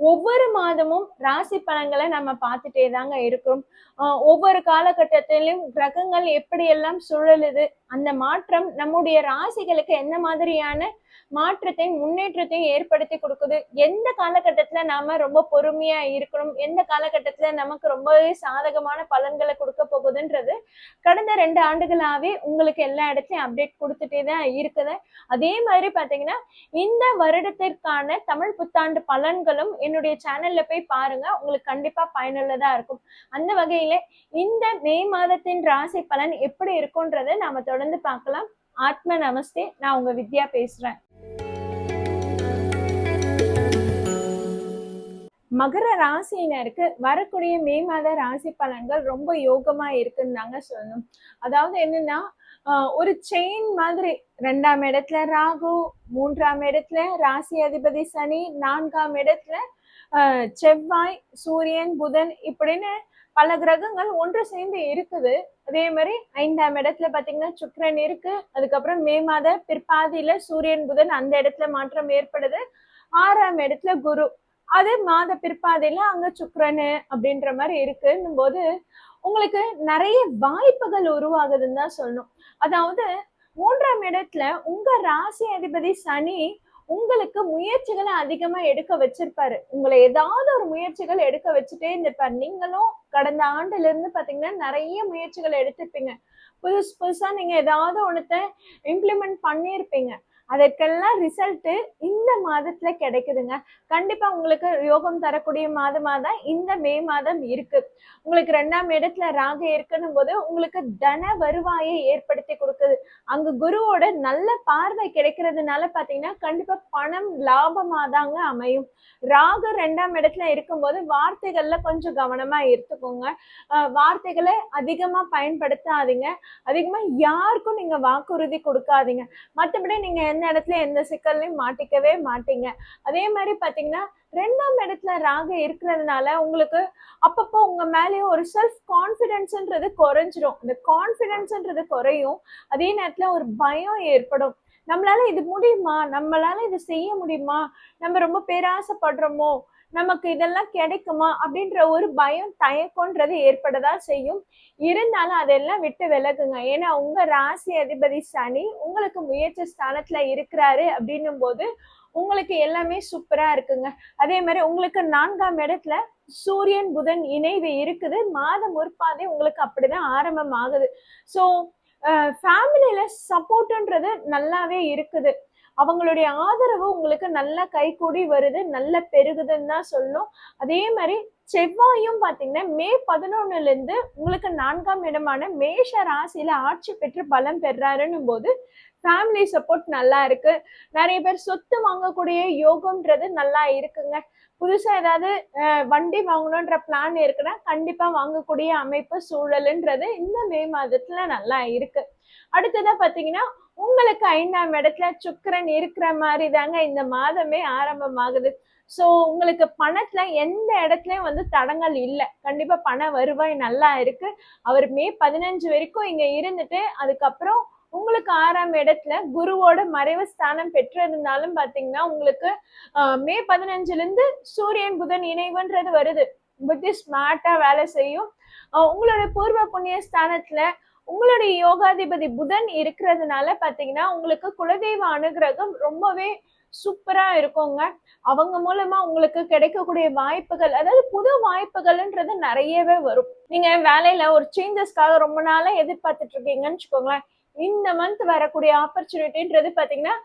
ஒவ்வொரு மாதமும் ராசி பலன்களை நம்ம பார்த்துட்டே தாங்க இருக்கிறோம். ஒவ்வொரு காலகட்டத்திலும் கிரகங்கள் எப்படியெல்லாம் சுழலுது, அந்த மாற்றம் நம்முடைய ராசிகளுக்கு என்ன மாதிரியான மாற்றத்தையும் முன்னேற்றத்தையும் ஏற்படுத்தி கொடுக்குது, எந்த காலகட்டத்துல நாம ரொம்ப பொறுமையா இருக்கணும், எந்த காலகட்டத்துல நமக்கு ரொம்பவே சாதகமான பலன்களை கொடுக்க போகுதுன்றது கடந்த 2 ஆண்டுகளாவே உங்களுக்கு எல்லா இடத்துலயும் அப்டேட் கொடுத்துட்டே தான் இருக்குது. அதே மாதிரி பாத்தீங்கன்னா இந்த வருடத்திற்கான தமிழ் புத்தாண்டு பலன்களும் என்னுடைய சேனல்ல போய் பாருங்க, உங்களுக்கு கண்டிப்பா பயனுள்ளதா இருக்கும். அந்த வகையில இந்த மே மாதத்தின் ராசி பலன் எப்படி இருக்கும்ன்றதை நாம தொடர்ந்து பார்க்கலாம். ஆத்ம நமஸ்தே, நான் உங்க வித்யா பேசுறேன். மகர ராசியினருக்கு வரக்கூடிய மே மாத ராசி பலன்கள் ரொம்ப யோகமா இருக்குன்னு தாங்க சொல்லணும். அதாவது என்னன்னா, ஒரு செயின் மாதிரி 2ஆம் இடத்துல ராகு, 3ஆம் இடத்துல ராசி அதிபதி சனி, 4ஆம் இடத்துல செவ்வாய், சூரியன், புதன் இப்படின்னு பல கிரகங்கள் ஒன்று சேர்ந்து இருக்குது. அதே மாதிரி 5ஆம் இடத்துல பாத்தீங்கன்னா சுக்கிரன் இருக்கு. அதுக்கப்புறம் மே மாத பிற்பாதியில சூரியன், புதன் அந்த இடத்துல மாற்றம் ஏற்படுது. 6ஆம் இடத்துல குரு, அது மாத பிற்பாதையில அங்க சுக்கிரனு அப்படின்ற மாதிரி இருக்குன்னும் போது உங்களுக்கு நிறைய வாய்ப்புகள் உருவாகுதுன்னு தான் சொல்லணும். அதாவது 3ஆம் இடத்துல உங்க ராசி அதிபதி சனி உங்களுக்கு முயற்சிகளை அதிகமா எடுக்க வச்சிருப்பாரு. உங்களை ஏதாவது ஒரு முயற்சிகள் எடுக்க வச்சுட்டே இருந்திருப்பாரு. நீங்களும் கடந்த ஆண்டுல இருந்து பாத்தீங்கன்னா நிறைய முயற்சிகள் எடுத்திருப்பீங்க. புதுசு புதுசா நீங்க ஏதாவது ஒண்ணு இம்ப்ளிமெண்ட் பண்ணியிருப்பீங்க. அதற்கெல்லாம் ரிசல்ட் இந்த மாதத்துல கிடைக்குதுங்க. கண்டிப்பா உங்களுக்கு யோகம் தரக்கூடிய மாதமா தான் இந்த மே மாதம் இருக்கு. உங்களுக்கு 2ஆம் இடத்துல ராகு இருக்குன்னும் போது உங்களுக்கு தன வருவாயை ஏற்படுத்தி கொடுக்குது. அங்க குருவோட நல்ல பார்வை கிடைக்கிறதுனால பாத்தீங்கன்னா கண்டிப்பா பணம் லாபமா தாங்க அமையும். ராகு 2ஆம் இடத்துல இருக்கும்போது வார்த்தைகள்ல கொஞ்சம் கவனமா எடுத்துக்கோங்க. வார்த்தைகளை அதிகமா பயன்படுத்தாதீங்க. அதிகமா யாருக்கும் நீங்க வாக்குறுதி கொடுக்காதீங்க. மற்றபடி நீங்க எந்த இடத்துல எந்த சிக்கல்லையும் மாட்டிக்கவே மாட்டீங்க. அதே மாதிரி பாத்தீங்கன்னா 2ஆம் இடத்துல ராகு இருக்கிறதுனால உங்களுக்கு அப்பப்போ உங்க மேலேயும் ஒரு செல்ஃப் கான்பிடன்ஸ்ன்றது குறைஞ்சிடும். இந்த கான்பிடன்ஸ்ன்றது குறையும். அதே நேரத்துல ஒரு பயம் ஏற்படும். நம்மளால இது முடியுமா, நம்மளால இது செய்ய முடியுமா, நம்ம ரொம்ப பேராசைப்படுறோமோ, நமக்கு இதெல்லாம் கிடைக்குமா அப்படின்ற ஒரு பயம் தயக்கம்ன்றது ஏற்படதா செய்யும். இருந்தாலும் அதெல்லாம் விட்டு விலகுங்க. ஏன்னா உங்க ராசி அதிபதி சனி உங்களுக்கு முயற்சி ஸ்தானத்துல இருக்கிறாரு அப்படின்னும் போது உங்களுக்கு எல்லாமே சூப்பரா இருக்குங்க. அதே மாதிரி உங்களுக்கு 4ஆம் இடத்துல சூரியன் புதன் இணைவு இருக்குது. மாதம் முற்பாதே உங்களுக்கு அப்படிதான் ஆரம்பம் ஆகுது. ஸோ ஃபேமிலியில சப்போர்ட்ன்றது நல்லாவே இருக்குது. அவங்களுடைய ஆதரவு உங்களுக்கு நல்லா கைகூடி வருது, நல்ல பெருகுதுன்னு தான் சொல்லணும். அதே மாதிரி செவ்வாயும் பாத்தீங்கன்னா மே 11ல இருந்து உங்களுக்கு 4ஆம் இடமான மேஷ ராசியில ஆட்சி பெற்று பலம் பெறாருன்னும் போது ஃபேமிலி சப்போர்ட் நல்லா இருக்கு. நிறைய பேர் சொத்து வாங்கக்கூடிய யோகம்ன்றது நல்லா இருக்குங்க. புதுசா ஏதாவது வண்டி வாங்கணுன்ற பிளான் இருக்குன்னா கண்டிப்பா வாங்கக்கூடிய அமைப்பு சூழலுன்றது இந்த மே மாதத்துல நல்லா இருக்கு. அடுத்ததா பாத்தீங்கன்னா உங்களுக்கு 5ஆம் இடத்துல சுக்கிரன் இருக்கிற மாதிரி தாங்க இந்த மாதமே ஆரம்பமாகுது. சோ உங்களுக்கு பணத்துல எந்த இடத்துலயும் தடங்கள் இல்லை. கண்டிப்பா பண வருவாய் நல்லா இருக்கு. அவர் மே 15 வரைக்கும் இங்க இருந்துட்டு அதுக்கப்புறம் உங்களுக்கு 6ஆம் இடத்துல குருவோட மறைவு ஸ்தானம் பெற்றிருந்தாலும் பாத்தீங்கன்னா உங்களுக்கு மே 15ல இருந்து சூரியன் புதன் இணைவுன்றது வருது. புத்தி ஸ்மார்ட்டா வேலை செய்யும். உங்களோட பூர்வ புண்ணிய ஸ்தானத்துல உங்களுடைய யோகாதிபதி புதன் இருக்கிறதுனால பாத்தீங்கன்னா உங்களுக்கு குலதெய்வ அனுகிரகம் ரொம்பவே சூப்பரா இருக்குங்க. அவங்க மூலமா உங்களுக்கு கிடைக்கக்கூடிய வாய்ப்புகள், அதாவது புது வாய்ப்புகள்ன்றது நிறையவே வரும். நீங்க வேலையில ஒரு சேஞ்சஸ்க்காக ரொம்ப நாளா எதிர்பார்த்துட்டு இருக்கீங்கன்னு வச்சுக்கோங்களேன். இந்த மந்த் வரக்கூடிய ஆப்பர்ச்சுனிட்டின்றது பாத்தீங்கன்னா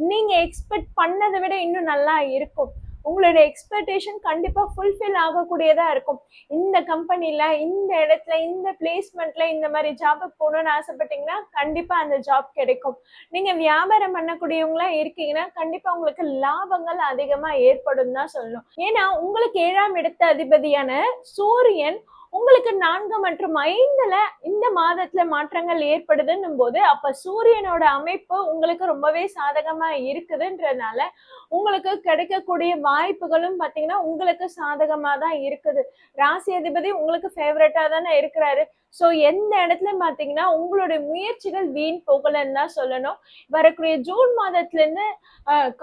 நீங்க எக்ஸ்பெக்ட் பண்ணதை விட இன்னும் நல்லா இருக்கும். உங்களுடைய எக்ஸ்பெக்டேஷன் கண்டிப்பா ஃபுல்ஃபில் ஆகக்கூடியதா இருக்கும். இந்த கம்பெனில, இந்த இடத்துல, இந்த பிளேஸ்மெண்ட்ல இந்த மாதிரி ஜாபுக்கு போகணும்னு ஆசைப்பட்டீங்கன்னா கண்டிப்பா அந்த ஜாப் கிடைக்கும். நீங்க வியாபாரம் பண்ணக்கூடியவங்களா இருக்கீங்கன்னா கண்டிப்பா உங்களுக்கு லாபங்கள் அதிகமா ஏற்படும் தான் சொல்லணும். ஏன்னா உங்களுக்கு 7ஆம் இடத்து அதிபதியான சூரியன் உங்களுக்கு 4 மற்றும் 5ல இந்த மாதத்துல மாற்றங்கள் ஏற்படுதுன்னும் போது அப்ப சூரியனோட அமைப்பு உங்களுக்கு ரொம்பவே சாதகமா இருக்குதுன்றதுனால உங்களுக்கு கிடைக்கக்கூடிய வாய்ப்புகளும் பாத்தீங்கன்னா உங்களுக்கு சாதகமா தான் இருக்குது. ராசி அதிபதி உங்களுக்கு ஃபேவரட்டா தானே இருக்கிறாரு. சோ எந்த இடத்துல பாத்தீங்கன்னா உங்களுடைய முயற்சிகள் வீண் போகலன்னு தான் சொல்லணும். வரக்கூடிய ஜூன் மாதத்துல இருந்து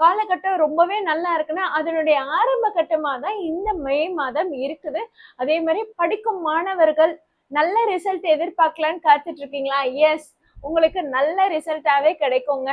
காலகட்டம் ரொம்பவே நல்லா இருக்குன்னா அதனுடைய ஆரம்ப கட்டமா தான் இந்த மே மாதம் இருக்குது. அதே மாதிரி படிக்கும் மாணவர்கள் நல்ல ரிசல்ட் எதிர்பார்க்கலான்னு காத்துட்டு இருக்கீங்களா? எஸ், உங்களுக்கு நல்ல ரிசல்ட்டாவே கிடைக்குங்க.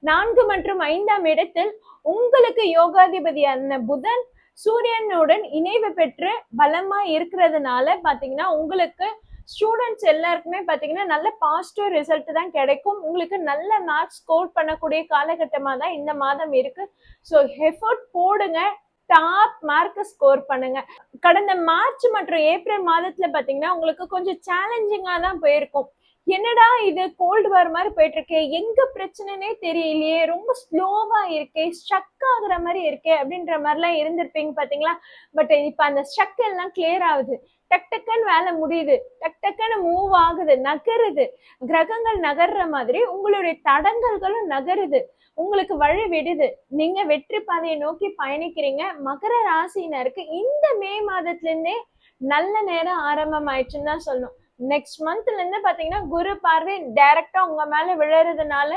4 மற்றும் 5ஆம் இடத்தில் உங்களுக்கு யோகாதிபதியான புதன் சூரியனுடன் இணைவு பெற்று பலமா இருக்கிறதுனால பாத்தீங்கன்னா உங்களுக்கு ஸ்டூடெண்ட்ஸ் எல்லாருக்குமே பாத்தீங்கன்னா நல்ல பாசிட்டிவ் ரிசல்ட் தான் கிடைக்கும். உங்களுக்கு நல்ல மார்க்ஸ் ஸ்கோர் பண்ணக்கூடிய காலகட்டமா தான் இந்த மாதம் இருக்கு. ஸோ எஃபர்ட் போடுங்க, டாப் மார்க் ஸ்கோர் பண்ணுங்க. கடந்த மார்ச் மற்றும் ஏப்ரல் மாதத்துல பாத்தீங்கன்னா உங்களுக்கு கொஞ்சம் சேலஞ்சிங்கா தான் போயிருக்கும். என்னடா இது கோல்டு வார் மாதிரி போயிட்டு இருக்கே, எங்க பிரச்சனைனே தெரியலையே, ரொம்ப ஸ்லோவா இருக்கே, ஸ்ட்ரக் ஆகுற மாதிரி இருக்கே அப்படின்ற மாதிரிலாம் இருந்திருப்பீங்க பாத்தீங்களா. பட் இப்ப அந்த ஸ்ட்ரக் எல்லாம் கிளியர் ஆகுது. டக் டக்குன்னு வேலை முடியுது, டக் டக்குன்னு மூவ் ஆகுது, நகருது. கிரகங்கள் நகர்ற மாதிரி உங்களுடைய தடங்கல்களும் நகருது, உங்களுக்கு வழி விடுது. நீங்க வெற்றி பாதையை நோக்கி பயணிக்கிறீங்க. மகர ராசினருக்கு இந்த மே மாதத்துல இருந்தே நல்ல நேரம் ஆரம்பம் ஆயிடுச்சுன்னு தான் சொல்லணும். நெக்ஸ்ட் மந்த்ல இருந்து பாத்தீங்கன்னா குரு பார்வை டைரக்டா உங்க மேல விழறதுனால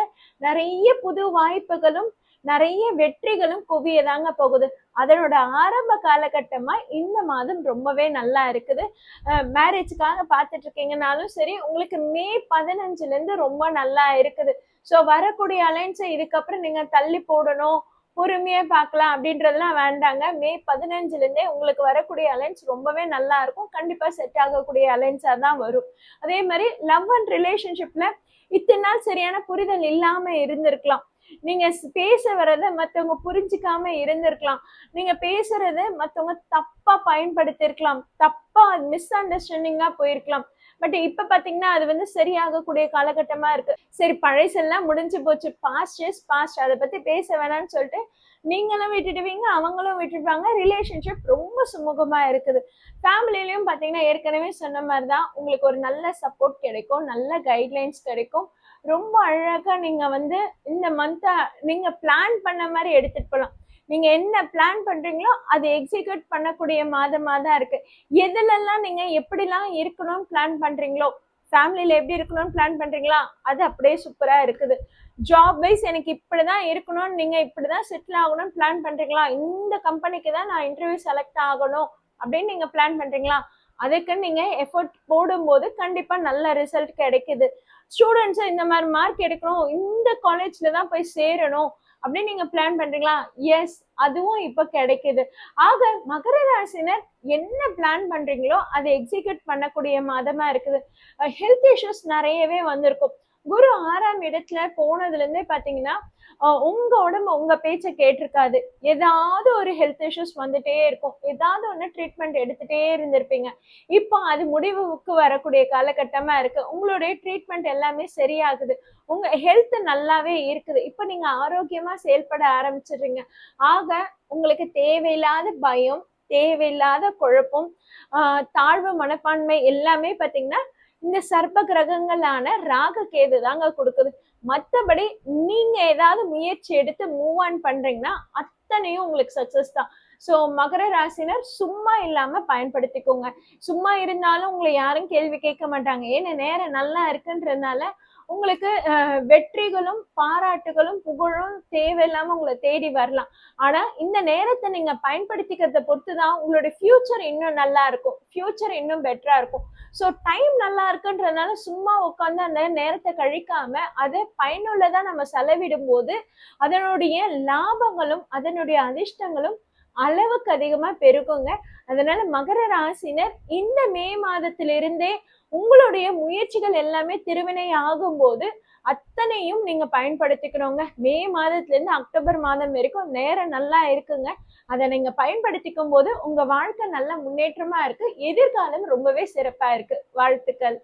நிறைய புது வாய்ப்புகளும் நிறைய வெற்றிகளும் குவியதாங்க போகுது. அதனோட ஆரம்ப காலகட்டமா இந்த மாதம் ரொம்பவே நல்லா இருக்குது. மேரேஜுக்காக பார்த்துட்டு இருக்கீங்கனாலும் சரி, உங்களுக்கு மே 15ல இருந்து ரொம்ப நல்லா இருக்குது. ஸோ வரக்கூடிய அலைன்ஸை இதுக்கப்புறம் நீங்க தள்ளி போடணும், பொறுமையா பார்க்கலாம் அப்படின்றதெல்லாம் வேண்டாங்க. மே 15ல இருந்தே உங்களுக்கு வரக்கூடிய அலைன்ஸ் ரொம்பவே நல்லா இருக்கும். கண்டிப்பா செட் ஆகக்கூடிய அலைன்ஸா தான் வரும். அதே மாதிரி லவ் அண்ட் ரிலேஷன்ஷிப்ல இத்தனை நாள் சரியான புரிதல் இல்லாம இருந்திருக்கலாம். நீங்க பேச வர்றத மத்தவங்க புரிஞ்சுக்காம இருந்திருக்கலாம். நீங்க பேசுறத மத்தவங்க தப்பா பயன்படுத்தி இருக்கலாம், தப்பா மிஸ் அண்டர்ஸ்டாண்டிங்கா போயிருக்கலாம். பட் இப்ப பாத்தீங்கன்னா அது சரியாகக்கூடிய காலகட்டமா இருக்கு. சரி, பழைசெல்லாம் முடிஞ்சு போச்சு, பாஸ்ட் இஸ் பாஸ்ட், அதை பத்தி பேச வேணாம்னு சொல்லிட்டு நீங்களும் விட்டுடுவீங்க, அவங்களும் விட்டுடுவாங்க. ரிலேஷன்ஷிப் ரொம்ப சுமூகமா இருக்குது. ஃபேமிலிலையும் பாத்தீங்கன்னா ஏற்கனவே சொன்ன மாதிரிதான் உங்களுக்கு ஒரு நல்ல சப்போர்ட் கிடைக்கும், நல்ல கைட்லைன்ஸ் கிடைக்கும். ரொம்ப அழகா நீங்க இந்த மந்த் நீங்க பிளான் பண்ண மாதிரி எடுத்துட்டு போகலாம். நீங்க என்ன பிளான் பண்றீங்களோ அதை எக்ஸிக்யூட் பண்ணக்கூடிய மாதமா தான் இருக்கு. எதுலெல்லாம் நீங்க எப்படிலாம் இருக்கணும்னு பிளான் பண்றீங்களோ, ஃபேமிலியில எப்படி இருக்கணும்னு பிளான் பண்றீங்களா, அது அப்படியே சூப்பரா இருக்குது. ஜாப் வைஸ் எனக்கு இப்படிதான் இருக்கணும்னு, நீங்க இப்படிதான் செட்டில் ஆகணும்னு பிளான் பண்றீங்களா, இந்த கம்பெனிக்கு தான் நான் இன்டர்வியூ செலக்ட் ஆகணும் அப்படின்னு நீங்க பிளான் பண்றீங்களா, அதுக்கு நீங்க எஃபர்ட் போடும்போது கண்டிப்பா நல்ல ரிசல்ட் கிடைக்குது. ஸ்டூடெண்ட்ஸ் இந்த மாதிரி மார்க் எடுக்கணும், இந்த காலேஜ்ல தான் போய் சேரணும் அப்படின்னு நீங்க பிளான் பண்றீங்களா, எஸ், அதுவும் இப்ப கிடைக்குது. ஆக மகர ராசினர் என்ன பிளான் பண்றீங்களோ அதை எக்ஸிக்யூட் பண்ணக்கூடிய மாதமா இருக்குது. ஹெல்த் இஷ்யூஸ் நிறையவே வந்திருக்கும். குரு 6ஆம் இடத்துல போனதுல இருந்தே பாத்தீங்கன்னா உங்க உடம்பு உங்க பேச்ச கேட்டிருக்காது. ஏதாவது ஒரு ஹெல்த் இஷ்யூஸ் வந்துட்டே இருக்கும், ஏதாவது ஒண்ணு ட்ரீட்மெண்ட் எடுத்துட்டே இருந்திருப்பீங்க. இப்போ அது முடிவுக்கு வரக்கூடிய காலகட்டமா இருக்கு. உங்களுடைய ட்ரீட்மெண்ட் எல்லாமே சரியாகுது, உங்க ஹெல்த் நல்லாவே இருக்குது. இப்போ நீங்க ஆரோக்கியமா செயல்பட ஆரம்பிச்சிடுறீங்க. ஆக உங்களுக்கு தேவையில்லாத பயம், தேவையில்லாத குழப்பம், தாழ்வு மனப்பான்மை எல்லாமே பாத்தீங்கன்னா இந்த சர்ப்ப கிரகங்களான ராகு கேது தாங்க கொடுக்குது. மற்றபடி நீங்க ஏதாவது முயற்சி எடுத்து மூவ் ஆன் பண்றீங்கன்னா அத்தனையும் உங்களுக்கு சக்சஸ் தான். ஸோ மகர ராசினர் சும்மா இல்லாம பயன்படுத்திக்கோங்க. சும்மா இருந்தாலும் உங்களை யாரும் கேள்வி கேட்க மாட்டாங்க. ஏன்னா நேரம் நல்லா இருக்குன்றதுனால உங்களுக்கு வெற்றிகளும் பாராட்டுகளும் புகழும் தேவையில்லாம உங்களை தேடி வரலாம். ஆனா இந்த நேரத்தை நீங்க பயன்படுத்திக்கிறத பொறுத்துதான் உங்களுடைய ஃபியூச்சர் இன்னும் நல்லா இருக்கும், ஃபியூச்சர் இன்னும் பெட்டரா இருக்கும். ஸோ டைம் நல்லா இருக்குன்றதுனால சும்மா உட்காந்து அந்த நேரத்தை கழிக்காம அதை பயனுள்ளதா நம்ம செலவிடும் போது அதனுடைய லாபங்களும் அதனுடைய அதிர்ஷ்டங்களும் அளவுக்கு அதிகமா பெருகுங்க. அதனால மகர ராசினர் இந்த மே மாதத்திலிருந்தே உங்களுடைய முயற்சிகள் எல்லாமே திருவினை ஆகும்போது அத்தனையும் நீங்க பயன்படுத்திக்கணுங்க. மே மாதத்துல இருந்து அக்டோபர் மாதம் வரைக்கும் நேரம் நல்லா இருக்குங்க. அதை நீங்க பயன்படுத்திக்கும் போது உங்க வாழ்க்கை நல்ல முன்னேற்றமா இருக்கு, எதிர்காலம் ரொம்பவே சிறப்பா இருக்கு. வாழ்த்துக்கள்.